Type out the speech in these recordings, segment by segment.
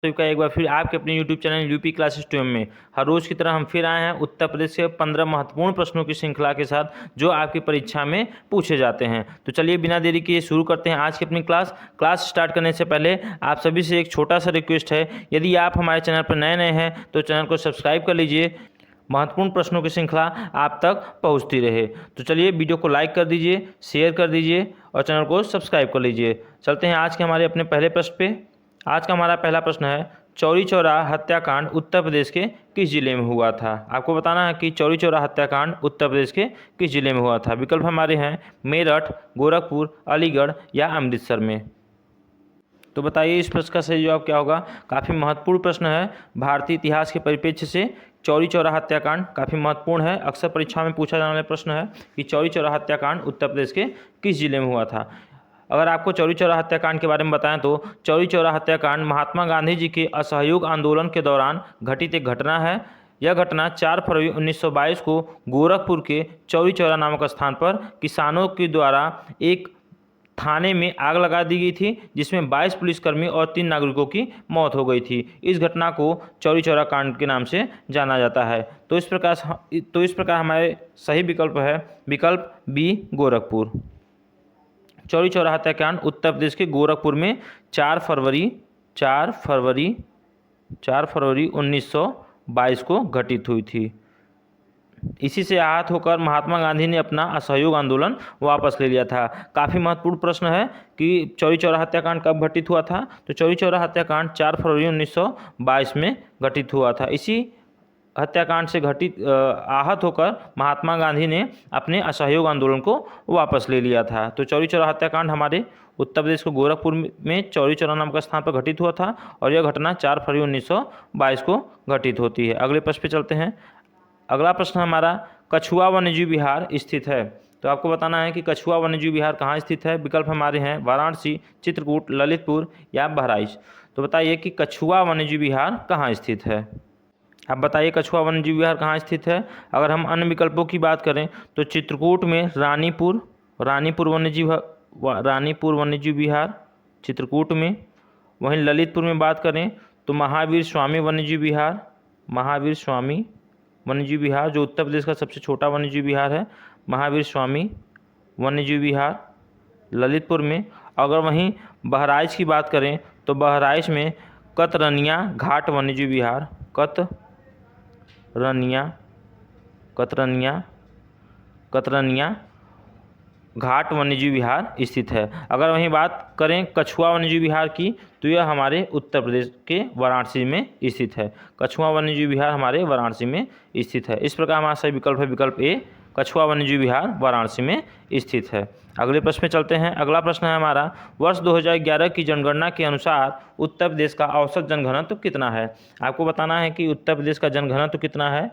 तो का एक बार फिर आपके अपने YouTube चैनल यूपी क्लासेस 2 में हर रोज़ की तरह हम फिर आए हैं उत्तर प्रदेश के 15 महत्वपूर्ण प्रश्नों की श्रृंखला के साथ जो आपकी परीक्षा में पूछे जाते हैं। तो चलिए बिना देरी किए शुरू करते हैं आज की अपनी क्लास स्टार्ट करने से पहले आप सभी से एक छोटा सा रिक्वेस्ट है, यदि आप हमारे चैनल पर नए हैं तो चैनल को सब्सक्राइब कर लीजिए, महत्वपूर्ण प्रश्नों की श्रृंखला आप तक पहुंचती रहे। तो चलिए वीडियो को लाइक कर दीजिए, शेयर कर दीजिए और चैनल को सब्सक्राइब कर लीजिए। चलते हैं आज के हमारे अपने पहले प्रश्न पे। आज का हमारा पहला प्रश्न है, चौरी चौरा हत्याकांड उत्तर प्रदेश के किस जिले में हुआ था। आपको बताना है कि चौरी चौरा हत्याकांड उत्तर प्रदेश के किस जिले में हुआ था। विकल्प हमारे हैं मेरठ, गोरखपुर, अलीगढ़ या अमृतसर में। तो बताइए इस प्रश्न का सही जवाब क्या होगा। काफ़ी महत्वपूर्ण प्रश्न है। भारतीय इतिहास के परिप्रेक्ष्य से चौरी चौरा हत्याकांड काफ़ी महत्वपूर्ण है। अक्सर परीक्षा में पूछा जाने वाला प्रश्न है कि चौरी चौरा हत्याकांड उत्तर प्रदेश के किस जिले में हुआ था। अगर आपको चौरी चौरा हत्याकांड के बारे में बताएं तो चौरी चौरा हत्याकांड महात्मा गांधी जी के असहयोग आंदोलन के दौरान घटित एक घटना है। यह घटना 4 फरवरी 1922 को गोरखपुर के चौरी चौरा नामक स्थान पर किसानों के द्वारा एक थाने में आग लगा दी गई थी, जिसमें 22 पुलिसकर्मी और 3 नागरिकों की मौत हो गई थी। इस घटना को चौरी चौरा कांड के नाम से जाना जाता है। तो इस प्रकार हमारे सही विकल्प है विकल्प बी, गोरखपुर। चौरी चौरा हत्याकांड उत्तर प्रदेश के गोरखपुर में 4 फरवरी 1922 को घटित हुई थी। इसी से आहत होकर महात्मा गांधी ने अपना असहयोग आंदोलन वापस ले लिया था। काफ़ी महत्वपूर्ण प्रश्न है कि चौरी चौरा हत्याकांड कब घटित हुआ था। तो चौरी चौरा हत्याकांड 4 फरवरी 1922 में घटित हुआ था। इसी हत्याकांड से आहत होकर महात्मा गांधी ने अपने असहयोग आंदोलन को वापस ले लिया था। तो चौरी चौरा हत्याकांड हमारे उत्तर प्रदेश को गोरखपुर में चौरी चौरा नाम का स्थान पर घटित हुआ था और यह घटना 4 फरवरी 1922 को घटित होती है। अगले प्रश्न पे चलते हैं। अगला प्रश्न हमारा, कछुआ वन्यजीव विहार स्थित है। तो आपको बताना है कि कछुआ वन्यजीव विहार कहाँ स्थित है। विकल्प हमारे हैं वाराणसी, चित्रकूट, ललितपुर या बहराइच। तो बताइए कि कछुआ वन्यजीव विहार कहाँ स्थित है। आप बताइए कछुआ वन्यजीव विहार कहाँ स्थित है। अगर हम अन्य विकल्पों की बात करें तो चित्रकूट में रानीपुर वन्यजीव विहार चित्रकूट में। वहीं ललितपुर में बात करें तो महावीर स्वामी वन्यजीव विहार जो उत्तर प्रदेश का सबसे छोटा वन्यजीव विहार है, महावीर स्वामी वन्यजीव विहार ललितपुर में। अगर वहीं बहराइच की बात करें तो बहराइच में कतरनिया घाट वन्यजीव विहार कतरनिया घाट वन्यजीव विहार स्थित है। अगर वहीं बात करें कछुआ वन्यजीव विहार की तो यह हमारे उत्तर प्रदेश के वाराणसी में स्थित है। कछुआ वन्यजीव विहार हमारे वाराणसी में स्थित है। इस प्रकार हमारा सही विकल्प है विकल्प ए, कछुआ वन्यजीव विहार वाराणसी में स्थित है। अगले प्रश्न में चलते हैं। अगला प्रश्न है हमारा, वर्ष 2011 की जनगणना के अनुसार उत्तर प्रदेश का औसत जनघनत्व कितना है। आपको बताना है कि उत्तर प्रदेश का जनघनत्व कितना है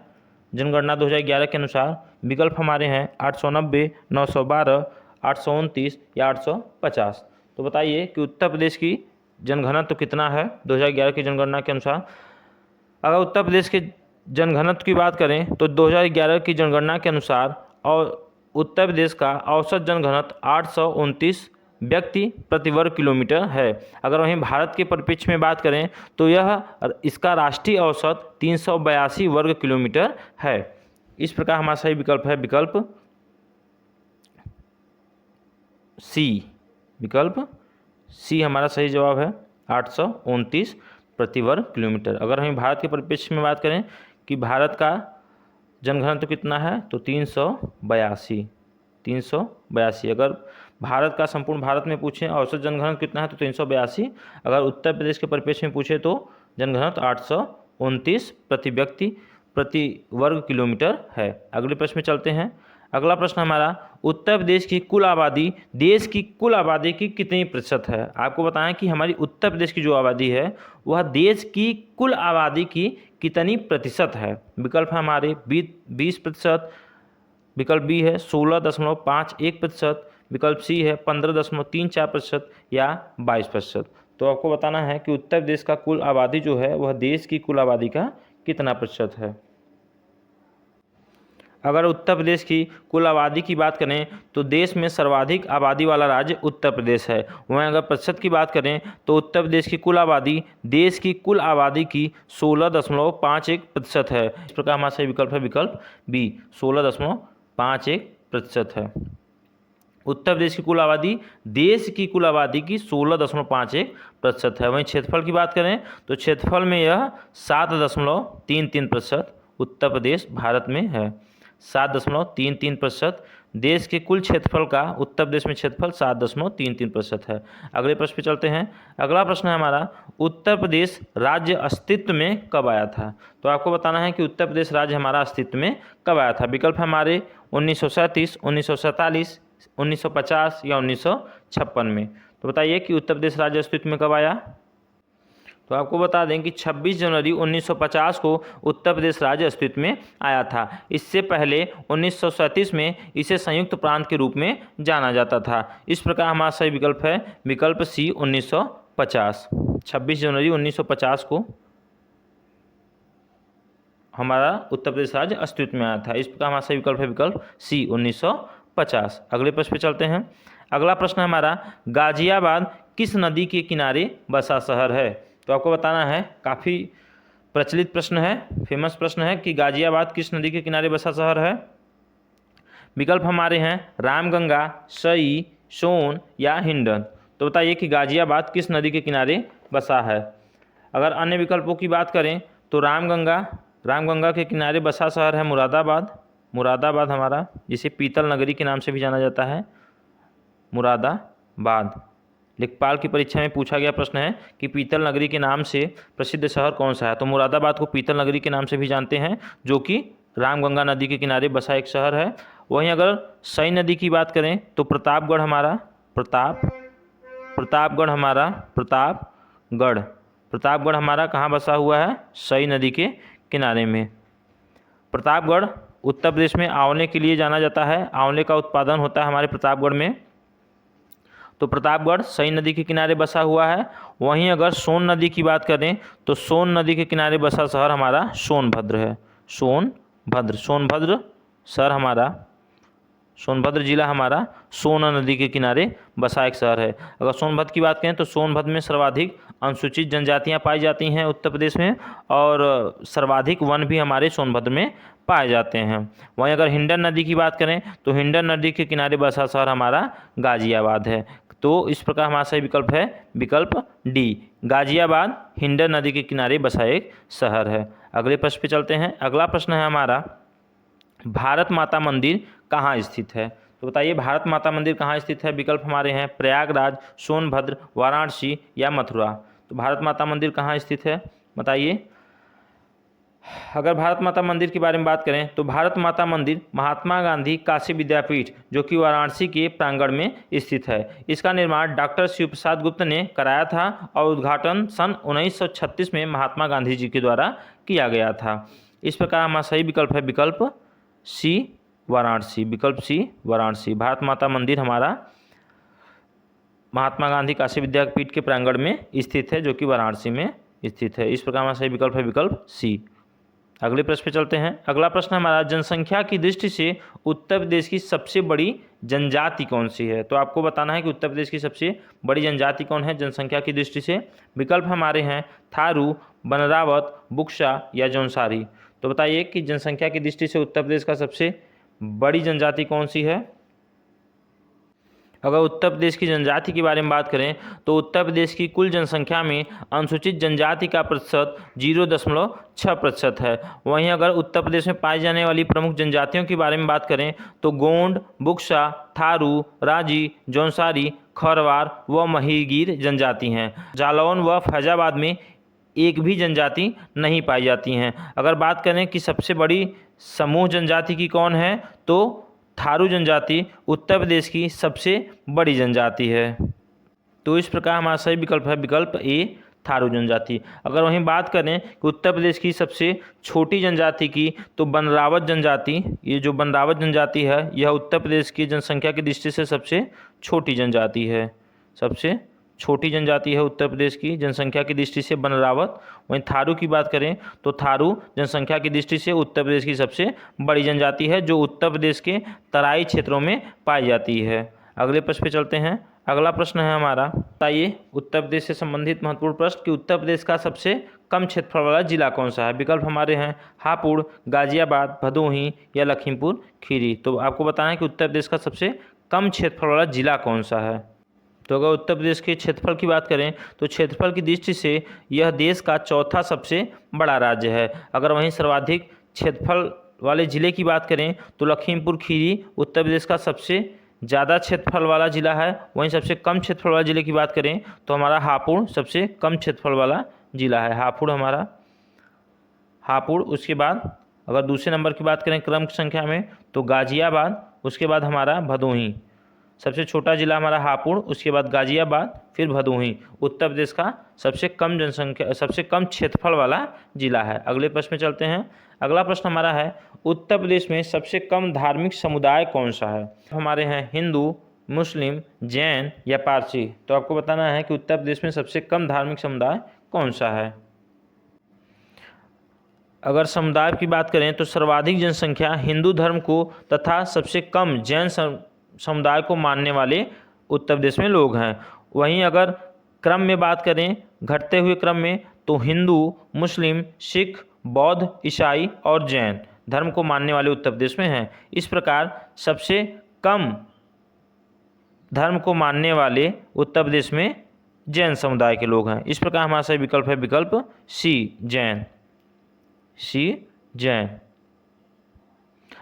जनगणना 2011 के अनुसार। विकल्प हमारे हैं 890, 912, 829 या 850। तो बताइए कि उत्तर प्रदेश की जनघनत्व कितना है 2011 की जनगणना के अनुसार। अगर उत्तर प्रदेश के जनघनत्व की बात करें तो 2011 की जनगणना के अनुसार और उत्तर प्रदेश का औसत जनघनत्व 829 व्यक्ति प्रति वर्ग किलोमीटर है। अगर वहीं भारत के परिप्रेक्ष्य में बात करें तो इसका राष्ट्रीय औसत 382 वर्ग किलोमीटर है। इस प्रकार हमारा सही विकल्प है विकल्प सी हमारा सही जवाब है 829 प्रति वर्ग किलोमीटर। अगर हम भारत के परिप्रेक्ष्य में बात करें कि भारत का जनघनत्व कितना है तो 382। अगर भारत का संपूर्ण भारत में पूछें औसत जनघनत्व कितना है तो 382। अगर उत्तर प्रदेश के परिप्रेक्ष्य में पूछे तो जनघनत्व 829 प्रति व्यक्ति प्रति वर्ग किलोमीटर है। अगले प्रश्न में चलते हैं। अगला प्रश्न हमारा, उत्तर प्रदेश की कुल आबादी देश की कुल आबादी की कितनी प्रतिशत है। आपको बताएं कि हमारी उत्तर प्रदेश की जो आबादी है वह देश की कुल आबादी की कितनी प्रतिशत है। विकल्प हमारे 20%, विकल्प बी है 16.51%, विकल्प सी है 15.34% या 22%। तो आपको बताना है कि उत्तर प्रदेश का कुल आबादी जो है वह देश की कुल आबादी का कितना प्रतिशत है। अगर उत्तर प्रदेश की कुल आबादी की बात करें तो देश में सर्वाधिक आबादी वाला राज्य उत्तर प्रदेश है। वहीं अगर प्रतिशत की बात करें तो उत्तर प्रदेश की कुल आबादी देश की कुल आबादी की 16.51% है। इस प्रकार हमारा सही विकल्प है विकल्प बी, 16.51% है। उत्तर प्रदेश की कुल आबादी देश की कुल आबादी की 16.51% है। वहीं क्षेत्रफल की बात करें तो क्षेत्रफल में यह 7.33% उत्तर प्रदेश भारत में है। 7.33% देश के कुल क्षेत्रफल का उत्तर प्रदेश में क्षेत्रफल 7.33% है। अगले प्रश्न पे चलते हैं। अगला प्रश्न है हमारा, उत्तर प्रदेश राज्य अस्तित्व में कब आया था? तो आपको बताना है कि उत्तर प्रदेश राज्य हमारा अस्तित्व में कब आया था। विकल्प है हमारे 1937, 1947, 1950 या 1956 में। तो बताइए कि उत्तर प्रदेश राज्य अस्तित्व में कब आया। तो आपको बता दें कि 26 जनवरी 1950 को उत्तर प्रदेश राज्य अस्तित्व में आया था। इससे पहले 1937 में इसे संयुक्त प्रांत के रूप में जाना जाता था। इस प्रकार हमारा सही विकल्प है विकल्प सी, 1950। 26 जनवरी 1950 को हमारा उत्तर प्रदेश राज्य अस्तित्व में आया था। इस प्रकार हमारा सही विकल्प है विकल्प सी, 1950। अगले प्रश्न पे चलते हैं। अगला प्रश्न है हमारा, गाजियाबाद किस नदी के किनारे बसा शहर है? तो आपको बताना है, काफ़ी प्रचलित प्रश्न है, फेमस प्रश्न है कि गाजियाबाद किस नदी के किनारे बसा शहर है। विकल्प हमारे हैं रामगंगा, सई, सोन या हिंडन। तो बताइए कि गाजियाबाद किस नदी के किनारे बसा है। अगर अन्य विकल्पों की बात करें तो रामगंगा के किनारे बसा शहर है मुरादाबाद हमारा, जिसे पीतल नगरी के नाम से भी जाना जाता है, मुरादाबाद। लेखपाल की परीक्षा में पूछा गया प्रश्न है कि पीतल नगरी के नाम से प्रसिद्ध शहर कौन सा है। तो मुरादाबाद को पीतल नगरी के नाम से भी जानते हैं, जो कि रामगंगा नदी के किनारे बसा एक शहर है। वहीं अगर सई नदी की बात करें तो प्रतापगढ़ हमारा कहाँ बसा हुआ है? सई नदी के किनारे में। प्रतापगढ़ उत्तर प्रदेश में आंवले के लिए जाना जाता है। आंवले का उत्पादन होता है हमारे प्रतापगढ़ में। तो प्रतापगढ़ सई नदी के किनारे बसा हुआ है। वहीं अगर सोन नदी की बात करें तो सोन नदी के किनारे बसा शहर हमारा सोनभद्र है। सोनभद्र शहर हमारा, सोनभद्र जिला हमारा सोन नदी के किनारे बसा एक शहर है। अगर सोनभद्र की बात करें तो सोनभद्र में सर्वाधिक अनुसूचित जनजातियां पाई जाती हैं उत्तर प्रदेश में, और सर्वाधिक वन भी हमारे सोनभद्र में पाए जाते हैं। वहीं अगर हिंडन नदी की बात करें तो हिंडन नदी के किनारे बसा शहर हमारा गाजियाबाद है। तो इस प्रकार हमारा सही विकल्प है विकल्प डी, गाजियाबाद हिंडन नदी के किनारे बसा एक शहर है। अगले प्रश्न पे चलते हैं। अगला प्रश्न है हमारा, भारत माता मंदिर कहाँ स्थित है? तो बताइए भारत माता मंदिर कहाँ स्थित है। विकल्प हमारे हैं प्रयागराज, सोनभद्र, वाराणसी या मथुरा। तो भारत माता मंदिर कहाँ स्थित है बताइए। अगर भारत माता मंदिर के बारे में बात करें तो भारत माता मंदिर महात्मा गांधी काशी विद्यापीठ, जो कि वाराणसी के प्रांगण में स्थित है। इसका निर्माण डॉक्टर शिव प्रसाद गुप्त ने कराया था और उद्घाटन सन 1936 में महात्मा गांधी जी के द्वारा किया गया था। इस प्रकार हमारा सही विकल्प है विकल्प सी, वाराणसी। विकल्प सी, वाराणसी। भारत माता मंदिर हमारा महात्मा गांधी काशी विद्यापीठ के प्रांगण में स्थित है, जो कि वाराणसी में स्थित है। इस प्रकार हमारा सही विकल्प है विकल्प सी। अगले प्रश्न पे चलते हैं। अगला प्रश्न हमारा, जनसंख्या की दृष्टि से उत्तर प्रदेश की सबसे बड़ी जनजाति कौन सी है? तो आपको बताना है कि उत्तर प्रदेश की सबसे बड़ी जनजाति कौन है जनसंख्या की दृष्टि से। विकल्प हमारे हैं थारू, बनरावत, बुक्शा या जौनसारी। तो बताइए कि जनसंख्या की दृष्टि से उत्तर प्रदेश का सबसे बड़ी जनजाति कौन सी है। अगर उत्तर प्रदेश की जनजाति के बारे में बात करें तो उत्तर प्रदेश की कुल जनसंख्या में अनुसूचित जनजाति का प्रतिशत 0.6% है। वहीं अगर उत्तर प्रदेश में पाई जाने वाली प्रमुख जनजातियों के बारे में बात करें तो गोंड, बुक्शा, थारू, राजी, जौनसारी, खरवार व महिगीर जनजाति हैं। जालौन व फैजाबाद में एक भी जनजाति नहीं पाई जाती हैं। अगर बात करें कि सबसे बड़ी समूह जनजाति की कौन है तो थारू जनजाति उत्तर प्रदेश की सबसे बड़ी जनजाति है। तो इस प्रकार हमारा सही विकल्प है विकल्प ए, थारू जनजाति। अगर वहीं बात करें कि उत्तर प्रदेश की सबसे छोटी जनजाति की तो बनरावत जनजाति, ये जो बनरावत जनजाति है यह उत्तर प्रदेश की जनसंख्या की दृष्टि से सबसे छोटी जनजाति है, सबसे छोटी जनजाति है उत्तर प्रदेश की जनसंख्या की दृष्टि से बनरावत। वहीं थारू की बात करें तो थारू जनसंख्या की दृष्टि से उत्तर प्रदेश की सबसे बड़ी जनजाति है जो उत्तर प्रदेश के तराई क्षेत्रों में पाई जाती है। अगले प्रश्न पे चलते हैं। अगला प्रश्न है हमारा, बताइए उत्तर प्रदेश से संबंधित महत्वपूर्ण प्रश्न कि उत्तर प्रदेश का सबसे कम क्षेत्रफल वाला जिला कौन सा है। विकल्प हमारे हैं हापुड़, गाजियाबाद, भदोही या लखीमपुर खीरी। तो आपको बताना है कि उत्तर प्रदेश का सबसे कम क्षेत्रफल वाला जिला कौन सा है। तो अगर उत्तर प्रदेश के क्षेत्रफल की बात करें तो क्षेत्रफल की दृष्टि से यह देश का चौथा सबसे बड़ा राज्य है। अगर वहीं सर्वाधिक क्षेत्रफल वाले जिले की बात करें तो लखीमपुर खीरी उत्तर प्रदेश का सबसे ज़्यादा क्षेत्रफल वाला जिला है। वहीं सबसे कम क्षेत्रफल वाले जिले की बात करें तो हमारा हापुड़ सबसे कम क्षेत्रफल वाला जिला है। हापुड़ उसके बाद अगर दूसरे नंबर की बात करें क्रम की संख्या में तो गाजियाबाद, उसके बाद हमारा भदोही। सबसे छोटा जिला हमारा हापुड़, उसके बाद गाजियाबाद, फिर भदोही उत्तर प्रदेश का सबसे कम जनसंख्या सबसे कम क्षेत्रफल वाला जिला है। अगले प्रश्न में चलते हैं। अगला प्रश्न हमारा है उत्तर प्रदेश में सबसे कम धार्मिक समुदाय कौन सा है। हमारे हैं हिंदू, मुस्लिम, जैन या पारसी। तो आपको बताना है कि उत्तर प्रदेश में सबसे कम धार्मिक समुदाय कौन सा है। अगर समुदाय की बात करें तो सर्वाधिक जनसंख्या हिंदू धर्म को तथा सबसे कम जैन समुदाय को मानने वाले उत्तर प्रदेश में लोग हैं। वहीं अगर क्रम में बात करें घटते हुए क्रम में तो हिंदू, मुस्लिम, सिख, बौद्ध, ईसाई और जैन धर्म को मानने वाले उत्तर प्रदेश में हैं। इस प्रकार सबसे कम धर्म को मानने वाले उत्तर प्रदेश में जैन समुदाय के लोग हैं। इस प्रकार हमारा सही विकल्प है विकल्प सी जैन।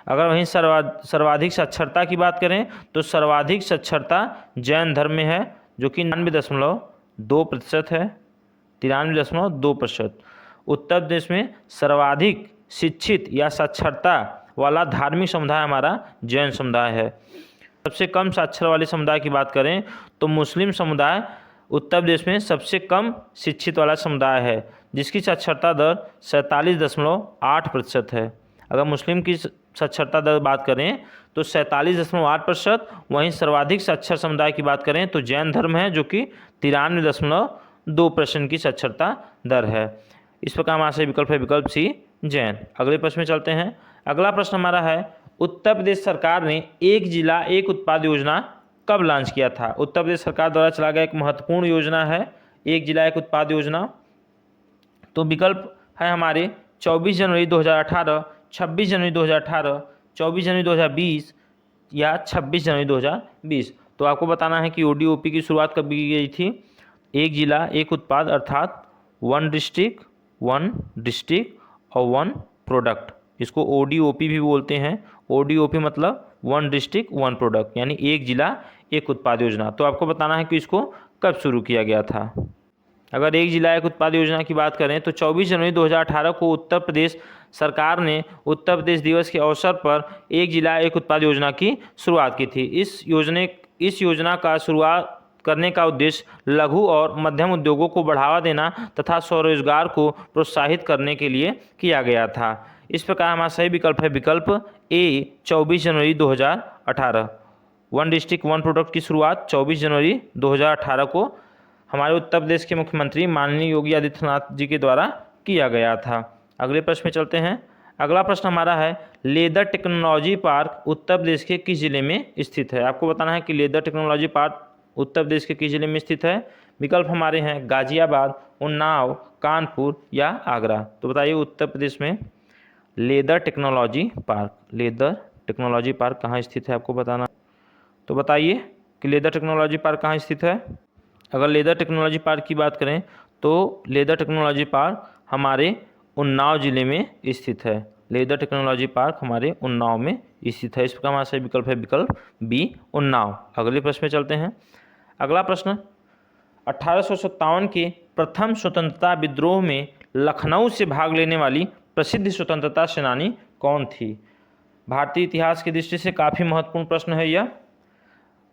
अगर वहीं सर्वाधिक साक्षरता की बात करें तो सर्वाधिक साक्षरता जैन धर्म में है जो कि 93.2% है। 93.2%। उत्तर प्रदेश में सर्वाधिक शिक्षित या साक्षरता वाला धार्मिक समुदाय हमारा जैन समुदाय है। सबसे कम साक्षर वाले समुदाय की बात करें तो मुस्लिम समुदाय उत्तर प्रदेश में सबसे कम शिक्षित वाला समुदाय है जिसकी साक्षरता दर 47.8% है। अगर मुस्लिम की साक्षरता दर बात करें तो 47.8%। वहीं सर्वाधिक साक्षर समुदाय की बात करें तो जैन धर्म है जो कि 93.2% की साक्षरता दर है। इस प्रकार हमारा सही विकल्प है विकल्प सी जैन। अगले प्रश्न में चलते हैं। अगला प्रश्न हमारा है उत्तर प्रदेश सरकार ने एक जिला एक उत्पाद योजना कब लॉन्च किया था। उत्तर प्रदेश सरकार द्वारा चला गया एक महत्वपूर्ण योजना है एक जिला एक उत्पाद योजना। तो विकल्प है हमारे 24 जनवरी 2018, 26 जनवरी 2018, 24 जनवरी 2020 या 26 जनवरी 2020। तो आपको बताना है कि ODOP की शुरुआत कब की गई थी। एक जिला एक उत्पाद अर्थात वन डिस्ट्रिक्ट और वन प्रोडक्ट, इसको ODOP भी बोलते हैं। ODOP मतलब वन डिस्ट्रिक्ट वन प्रोडक्ट यानी एक जिला एक उत्पाद योजना। तो आपको बताना है कि इसको कब शुरू किया गया था। अगर एक जिला एक उत्पाद योजना की बात करें तो 24 जनवरी 2018 को उत्तर प्रदेश सरकार ने उत्तर प्रदेश दिवस के अवसर पर एक जिला एक उत्पाद योजना की शुरुआत की थी। इस योजना का शुरुआत करने का उद्देश्य लघु और मध्यम उद्योगों को बढ़ावा देना तथा स्वरोजगार को प्रोत्साहित करने के लिए किया गया था। इस प्रकार हमारा सही विकल्प है विकल्प ए 24 जनवरी 2018। वन डिस्ट्रिक्ट वन प्रोडक्ट की शुरुआत 24 जनवरी 2018 को हमारे उत्तर प्रदेश के मुख्यमंत्री माननीय योगी आदित्यनाथ जी के द्वारा किया गया था। अगले प्रश्न में चलते हैं। अगला प्रश्न हमारा है leather technology park Uttar Pradesh के किस जिले में स्थित है। आपको बताना है कि leather technology park Uttar Pradesh के किस जिले में स्थित है। विकल्प हमारे हैं गाजियाबाद, उन्नाव, कानपुर या आगरा। तो बताइए उत्तर प्रदेश में लेदर टेक्नोलॉजी पार्क कहाँ स्थित है, आपको बताना। तो बताइए कि लेदर टेक्नोलॉजी पार्क कहाँ स्थित है। अगर लेदर टेक्नोलॉजी पार्क की बात करें तो लेदर टेक्नोलॉजी पार्क हमारे उन्नाव जिले में स्थित है। लेदर टेक्नोलॉजी पार्क हमारे उन्नाव में स्थित है। इस प्रकार हमारा सही विकल्प है विकल्प बी उन्नाव। अगले प्रश्न में चलते हैं। अगला प्रश्न 1857 के प्रथम स्वतंत्रता विद्रोह में लखनऊ से भाग लेने वाली प्रसिद्ध स्वतंत्रता सेनानी कौन थी। भारतीय इतिहास की दृष्टि से काफ़ी महत्वपूर्ण प्रश्न है यह।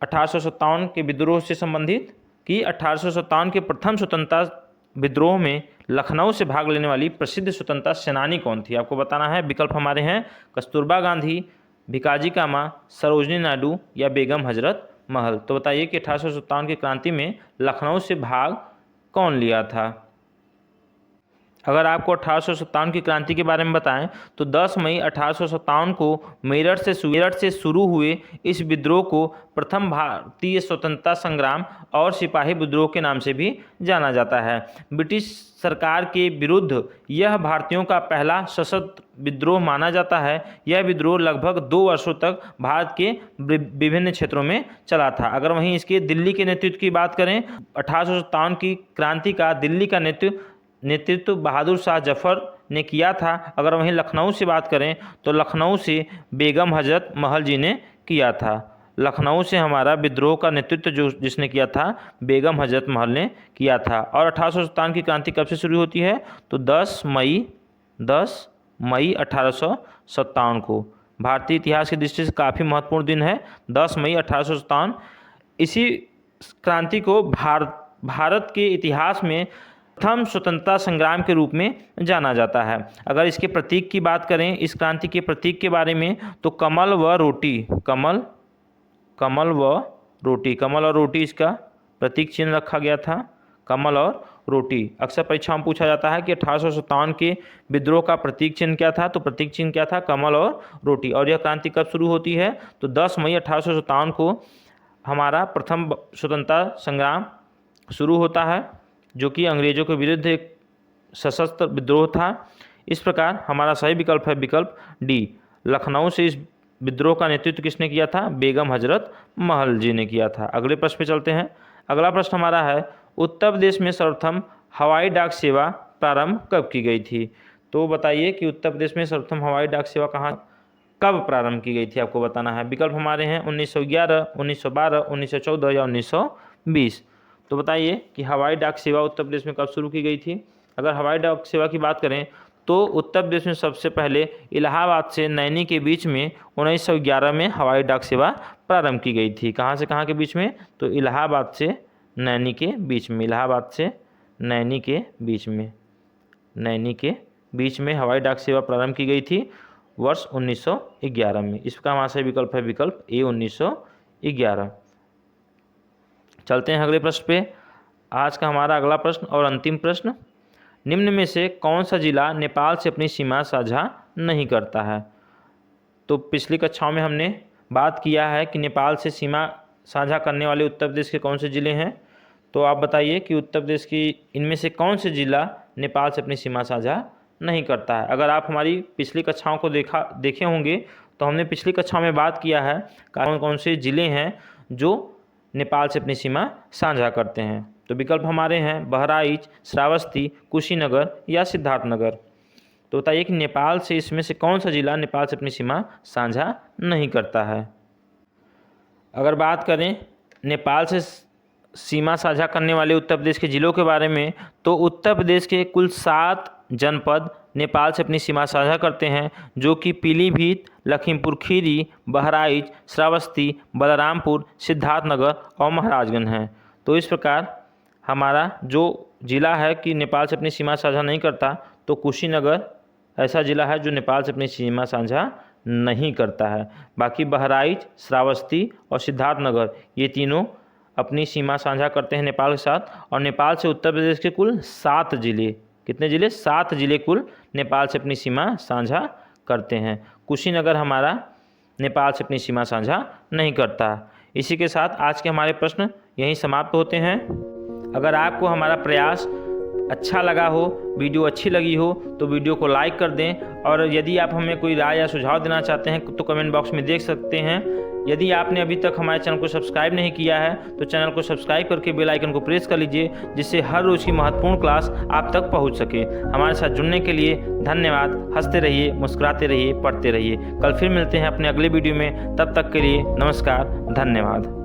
1857 के विद्रोह से संबंधित कि 1857 के प्रथम स्वतंत्रता विद्रोह में लखनऊ से भाग लेने वाली प्रसिद्ध स्वतंत्रता सेनानी कौन थी। आपको बताना है। विकल्प हमारे हैं कस्तूरबा गांधी, भिकाजी कामा, सरोजनी नायडू या बेगम हजरत महल। तो बताइए कि 1857 की क्रांति में लखनऊ से भाग कौन लिया था। अगर आपको 1857 की क्रांति के बारे में बताएं तो 10 मई 1857 को मेरठ से शुरू हुए इस विद्रोह को प्रथम भारतीय स्वतंत्रता संग्राम और सिपाही विद्रोह के नाम से भी जाना जाता है। ब्रिटिश सरकार के विरुद्ध यह भारतीयों का पहला सशस्त्र विद्रोह माना जाता है। यह विद्रोह लगभग 2 वर्षों तक भारत के विभिन्न क्षेत्रों में चला था। अगर वहीं इसके दिल्ली के नेतृत्व की बात करें, 1857 की क्रांति का दिल्ली का नेतृत्व बहादुर शाह जफर ने किया था। अगर वहीं लखनऊ से बात करें तो लखनऊ से बेगम हजरत महल जी ने किया था। लखनऊ से हमारा विद्रोह का नेतृत्व जिसने किया था बेगम हजरत महल ने किया था। और 1857 की क्रांति कब से शुरू होती है तो 10 मई 1857 को। भारतीय इतिहास की दृष्टि से काफ़ी महत्वपूर्ण दिन है 10 मई 1857। इसी क्रांति को भारत के इतिहास में प्रथम स्वतंत्रता संग्राम के रूप में जाना जाता है। अगर इसके प्रतीक की बात करें, इस क्रांति के प्रतीक के बारे में, तो कमल व रोटी इसका प्रतीक चिन्ह रखा गया था। कमल और रोटी अक्सर परीक्षा में पूछा जाता है कि 1857 के विद्रोह का प्रतीक चिन्ह क्या था, तो प्रतीक चिन्ह क्या था, कमल और रोटी। और यह क्रांति कब शुरू होती है तो 10 मई 1857 को हमारा प्रथम स्वतंत्रता संग्राम शुरू होता है, जो कि अंग्रेजों के विरुद्ध एक सशस्त्र विद्रोह था। इस प्रकार हमारा सही विकल्प है विकल्प डी। लखनऊ से इस विद्रोह का नेतृत्व किसने किया था, बेगम हजरत महल जी ने किया था। अगले प्रश्न पे चलते हैं। अगला प्रश्न हमारा है, उत्तर प्रदेश में सर्वप्रथम हवाई डाक सेवा प्रारंभ कब की गई थी। तो बताइए कि उत्तर प्रदेश में सर्वप्रथम हवाई डाक सेवा कब प्रारंभ की गई थी, आपको बताना है। विकल्प हमारे हैं 1911, 1912, 1914 या 1920। तो बताइए कि हवाई डाक सेवा उत्तर प्रदेश में कब शुरू की गई थी। अगर हवाई डाक सेवा की बात करें तो उत्तर प्रदेश में सबसे पहले इलाहाबाद से नैनी के बीच में 1911 में हवाई डाक सेवा प्रारंभ की गई थी। कहाँ से कहाँ के बीच में, तो इलाहाबाद से नैनी के बीच में, इलाहाबाद से नैनी के बीच में हवाई डाक सेवा प्रारंभ की गई थी वर्ष 1911 में। इसका हमारा सही विकल्प है विकल्प ए 1911। चलते हैं अगले प्रश्न पे। आज का हमारा अगला प्रश्न और अंतिम प्रश्न, निम्न में से कौन सा जिला नेपाल से अपनी सीमा साझा नहीं करता है। तो पिछली कक्षाओं में हमने बात किया है कि नेपाल से सीमा साझा करने वाले उत्तर प्रदेश के कौन से ज़िले हैं। तो आप बताइए कि उत्तर प्रदेश की इनमें से कौन से जिला नेपाल से अपनी सीमा साझा नहीं करता है। अगर आप हमारी पिछली कक्षाओं को देखे होंगे तो हमने पिछली कक्षाओं में बात किया है कौन कौन से ज़िले हैं जो नेपाल से अपनी सीमा साझा करते हैं। तो विकल्प हमारे हैं बहराइच, श्रावस्ती, कुशीनगर या सिद्धार्थनगर। तो बताइए कि नेपाल से इसमें से कौन सा जिला नेपाल से अपनी सीमा साझा नहीं करता है। अगर बात करें नेपाल से सीमा साझा करने वाले उत्तर प्रदेश के ज़िलों के बारे में, तो उत्तर प्रदेश के कुल 7 जनपद नेपाल से अपनी सीमा साझा करते हैं, जो कि पीलीभीत, लखीमपुर खीरी, बहराइच, श्रावस्ती, बलरामपुर, सिद्धार्थनगर और महाराजगंज हैं। तो इस प्रकार हमारा जो ज़िला है कि नेपाल से अपनी सीमा साझा नहीं करता, तो कुशीनगर ऐसा ज़िला है जो नेपाल से अपनी सीमा साझा नहीं करता है। बाकी बहराइच, श्रावस्ती और सिद्धार्थनगर ये तीनों अपनी सीमा साझा करते हैं नेपाल के साथ। और नेपाल से उत्तर प्रदेश के कुल 7 ज़िले, कितने ज़िले, 7 ज़िले कुल नेपाल से अपनी सीमा साझा करते हैं। कुशीनगर हमारा नेपाल से अपनी सीमा साझा नहीं करता। इसी के साथ आज के हमारे प्रश्न यहीं समाप्त होते हैं। अगर आपको हमारा प्रयास अच्छा लगा हो, वीडियो अच्छी लगी हो, तो वीडियो को लाइक कर दें। और यदि आप हमें कोई राय या सुझाव देना चाहते हैं तो कमेंट बॉक्स में देख सकते हैं। यदि आपने अभी तक हमारे चैनल को सब्सक्राइब नहीं किया है तो चैनल को सब्सक्राइब करके बेल आइकन को प्रेस कर लीजिए, जिससे हर रोज़ की महत्वपूर्ण क्लास आप तक पहुंच सके। हमारे साथ जुड़ने के लिए धन्यवाद। हंसते रहिए, मुस्कुराते रहिए, पढ़ते रहिए। कल फिर मिलते हैं अपने अगले वीडियो में। तब तक के लिए नमस्कार, धन्यवाद।